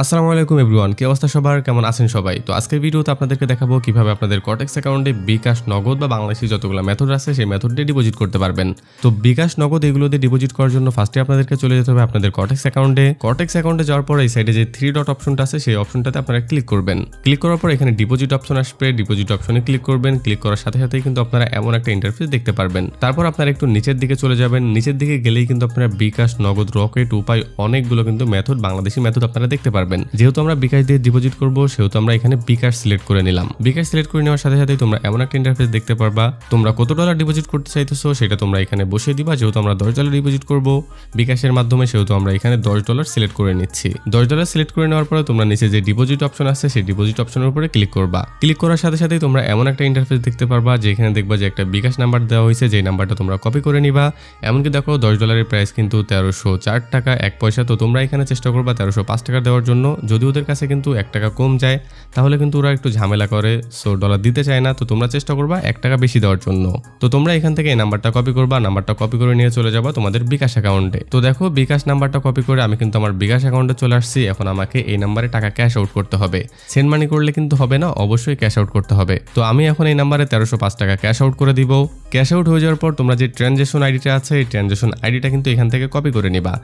আসসালামু আলাইকুম এভরিওয়ান, কি অবস্থা সবার, কেমন আছেন সবাই? তো আজকের ভিডিওতে আপনাদেরকে দেখাবো কিভাবে আপনাদের কটেক্স অ্যাকাউন্টে বিকাশ, নগদ বা বাংলাদেশি যতগুলো মেথড আছে সেই মেথড দিয়ে ডিপোজিট করতে পারবেন। তো বিকাশ, নগদ এগুলো দিয়ে ডিপোজিট করার জন্য ফার্স্টে আপনাদেরকে চলে যেতে হবে আপনাদের কটেক্স অ্যাকাউন্টে। কটেক্স অ্যাকাউন্টে যাওয়ার পর এই সাইডে যে 3 ডট অপশনটা আছে সেই অপশনটাতে আপনারা ক্লিক করবেন। ক্লিক করার পর এখানে ডিপোজিট অপশন আসবে, ডিপোজিট অপশনে ক্লিক করবেন। ক্লিক করার সাথে সাথেই কিন্তু আপনারা এমন একটা ইন্টারফেস দেখতে পারবেন। তারপর আপনারা একটু নিচের দিকে চলে যাবেন। নিচের দিকে গেলেই কিন্তু আপনারা বিকাশ, নগদ, রকেট, উপায় অনেকগুলো কিন্তু মেথড, বাংলাদেশি মেথড আপনারা দেখতে পারবেন। যেহেতু আমরা বিকাশ দিয়ে ডিপোজিট করবো সেহেতু আমরা এখানে বিকাশ সিলেক্ট করে নিলাম। বিকাশ সিলেক্ট করে নেওয়ার সাথে সাথে তোমরা এমন একটা ইন্টারফেস দেখতে পারবা। তোমরা কত ডলার ডিপোজিট করতে চাইতেছো সেটা তোমরা এখানে বসিয়ে দিবা। যেহেতু আমরা $10 ডিপোজিট করবো বিকাশের মাধ্যমে সেহেতু আমরা এখানে $10 সিলেক্ট করে নিচ্ছি। $10 সিলেক্ট করে নেওয়ার পরে তোমরা নিচে যে ডিপোজিট অপশন আছে সেই ডিপোজিট অপশনের উপরে ক্লিক করবা। ক্লিক করার সাথে সাথে তোমরা এমন একটা ইন্টারফেস দেখতে পারবা যেখানে দেখবা যে একটা বিকাশ নাম্বার দেওয়া হয়েছে, যে নাম্বারটা তোমরা কপি করে নিবা। এমনকি দেখো $10 প্রাইস কিন্তু 1304 টাকা 1 পয়সা। তো তোমরা এখানে চেষ্টা করবা 1305 টাকা দেওয়ার জন্য। যদি ওদের কাছে কিন্তু 1 টাকা কম যায় তাহলে কিন্তু ওরা একটু ঝামেলা করে, সো ডলার দিতে চায় না। তো তোমরা চেষ্টা করবা 1 টাকা বেশি দেওয়ার জন্য। তো তোমরা এখান থেকে এই নাম্বারটা কপি করবা, নাম্বারটা কপি করে নিয়ে চলে যাবা তোমাদের বিকাশ অ্যাকাউন্টে। তো দেখো বিকাশ নাম্বারটা কপি করে আমি কিন্তু আমার বিকাশ অ্যাকাউন্টে চলে আসছি। এখন আমাকে এই নাম্বারে টাকা ক্যাশ আউট করতে হবে। সেন্ড মানি করলে কিন্তু হবে না, অবশ্যই ক্যাশ আউট করতে হবে। তো আমি এখন এই নাম্বারে 1305 টাকা ক্যাশ আউট করে দিব। ক্যাশ আউট হয়ে যাওয়ার পর তোমরা যে ট্রানজ্যাকশন আইডিটা আছে এই ট্রানজ্যাকশন আইডিটা কিন্তু এখান থেকে কপি করে নিবা।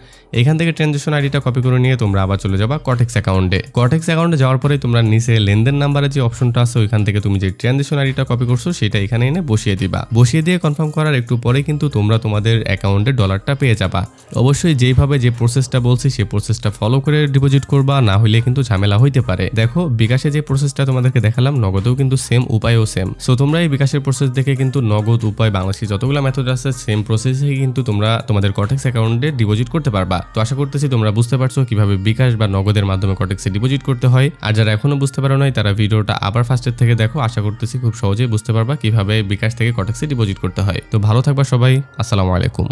এখান থেকে ট্রানজ্যাকশন আইডিটা কপি করে নিয়ে তোমরা আবার চলে যাবা কটেক্স অ্যাকাউন্টে। কটেক্স অ্যাকাউন্টে যাওয়ার পরে তোমরা নিচে লেনদেন নাম্বারে যে অপশনটা আছে ওইখান থেকে তুমি যে ট্রানজ্যাকশন আইডিটা কপি করছো সেটা এখানে এনে বসিয়ে দিবা। বসিয়ে দিয়ে কনফার্ম করার একটু পরে কিন্তু তোমরা তোমাদের অ্যাকাউন্টে ডলারটা পেয়ে যাবা। অবশ্যই যেইভাবে যে প্রসেসটা বলছি সেই প্রসেসটা ফলো করে ডিপোজিট করবা, না হলে কিন্তু ঝামেলা হইতে পারে। দেখো বিকাশে যে প্রসেসটা তোমাদেরকে দেখালাম নগদেও কিন্তু সেম, উপায়ও সেম। সো তোমরা এই বিকাশের প্রসেস দেখে কিন্তু নগদ, উপায়, বাংলাদেশি যতগুলো মেথড আছে সেম প্রসেসে কিন্তু তোমরা তোমাদের কটেক্স অ্যাকাউন্টে ডিপোজিট করতে পারবা। তো আশা করতেছি তোমরা বুঝতে পারছো কিভাবে বিকাশ বা নগদের মাধ্যমে কটেক্সে ডিপোজিট করতে হয়। আর যারা এখনো বুঝতে পারো নাই তারা ভিডিওটা আবার ফার্স্টের থেকে দেখো। আশা করতেছি খুব সহজেই বুঝতে পারবা কিভাবে বিকাশ থেকে কটেক্সে ডিপোজিট করতে হয়। তো ভালো থাকবা সবাই, আসসালামু আলাইকুম।